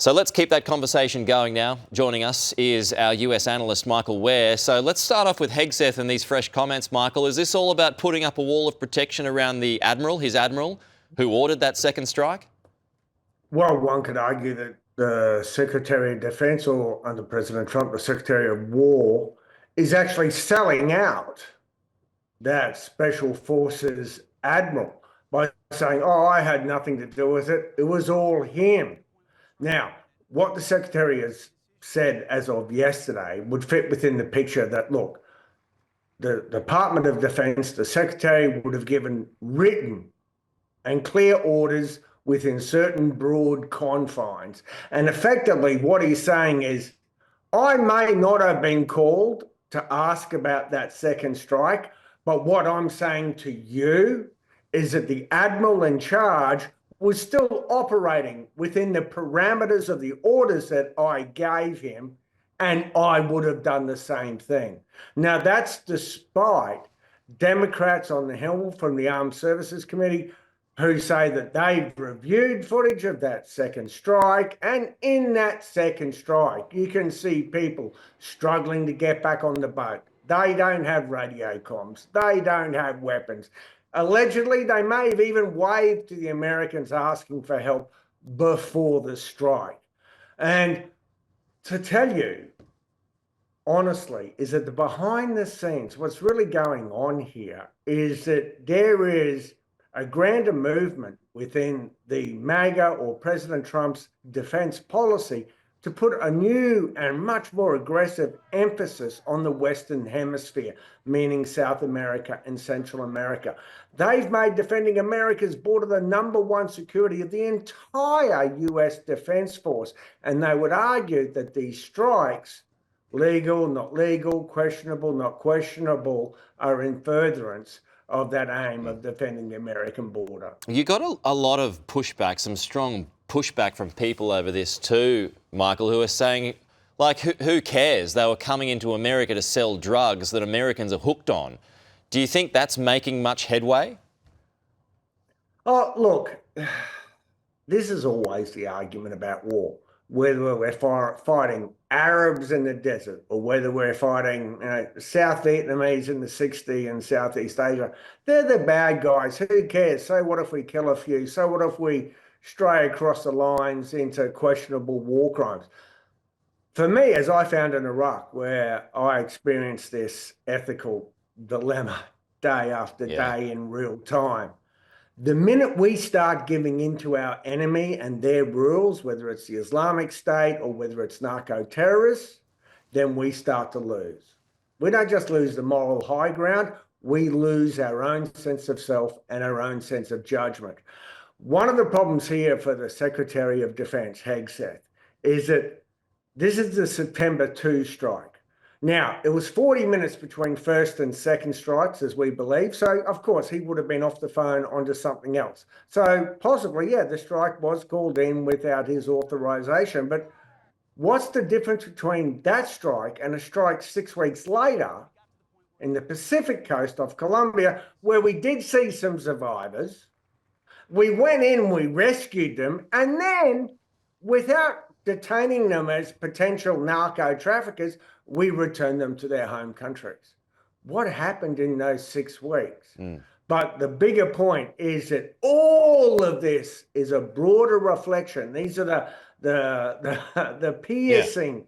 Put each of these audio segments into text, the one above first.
So let's keep that conversation going now. Joining us is our US analyst, Michael Ware. So let's start off with Hegseth and these fresh comments, Michael. Is this all about putting up a wall of protection around the admiral, his admiral, who ordered that second strike? Well, one could argue that the Secretary of Defense, or under President Trump, the Secretary of War, is actually selling out that Special Forces admiral by saying, oh, I had nothing to do with it. It was all him. Now, what the Secretary has said as of yesterday would fit within the picture that, look, the Department of Defense, the Secretary would have given written and clear orders within certain broad confines. And effectively what he's saying is, I may not have been called to ask about that second strike, but what I'm saying to you is that the admiral in charge was still operating within the parameters of the orders that I gave him, and I would have done the same thing. Now, that's despite Democrats on the Hill from the Armed Services Committee who say that they've reviewed footage of that second strike, and in that second strike, you can see people struggling to get back on the boat. They don't have radio comms. They don't have weapons. Allegedly, they may have even waved to the Americans asking for help before the strike. And to tell you, honestly, is that the behind the scenes, what's really going on here is that there is a grander movement within the MAGA or President Trump's defense policy to put a new and much more aggressive emphasis on the Western Hemisphere, meaning South America and Central America. They've made defending America's border the #1 security of the entire US Defense Force. And they would argue that these strikes, legal, not legal, questionable, not questionable, are in furtherance of that aim of defending the American border. You got a lot of pushback, some strong pushback from people over this too, Michael, who are saying, like, who cares? They were coming into America to sell drugs that Americans are hooked on. Do you think that's making much headway? Oh, look, this is always the argument about war. Whether we're fighting Arabs in the desert or whether we're fighting South Vietnamese in the 60 in Southeast Asia, they're the bad guys. Who cares? So what if we kill a few? So what if we stray across the lines into questionable war crimes? For me, as I found in Iraq, where I experienced this ethical dilemma day after day in real time, the minute we start giving in to our enemy and their rules, whether it's the Islamic State or whether it's narco-terrorists, then we start to lose. We don't just lose the moral high ground, we lose our own sense of self and our own sense of judgment. One of the problems here for the Secretary of Defense, Hegseth, is that this is the September 2 strike. Now, it was 40 minutes between first and second strikes, as we believe. So, of course, he would have been off the phone onto something else. So, possibly, yeah, the strike was called in without his authorization. But what's the difference between that strike and a strike 6 weeks later in the Pacific coast of Colombia, where we did see some survivors? We went in, we rescued them, and then, without detaining them as potential narco traffickers, we returned them to their home countries. What happened in those 6 weeks? But the bigger point is that all of this is a broader reflection. These are the piercing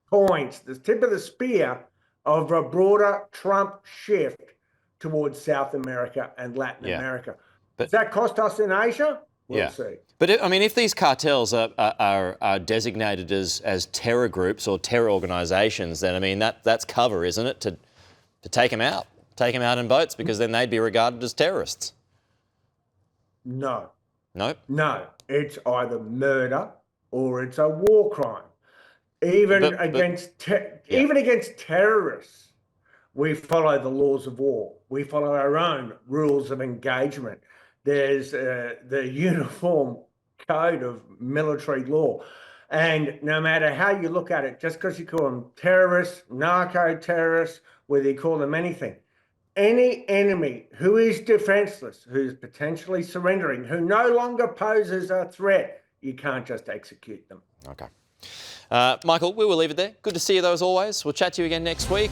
points, the tip of the spear of a broader Trump shift towards South America and Latin America. Does that cost us in Asia? We'll see. But I mean, if these cartels are designated as terror groups or terror organisations, then I mean that's cover, isn't it, to take them out in boats, because then they'd be regarded as terrorists. No. No. No. It's either murder or it's a war crime. Even against terrorists, we follow the laws of war. We follow our own rules of engagement. There's the uniform code of military law. And no matter how you look at it, just because you call them terrorists, narco-terrorists, whether you call them anything, any enemy who is defenseless, who's potentially surrendering, who no longer poses a threat, you can't just execute them. Okay. Michael, we will leave it there. Good to see you though, as always. We'll chat to you again next week.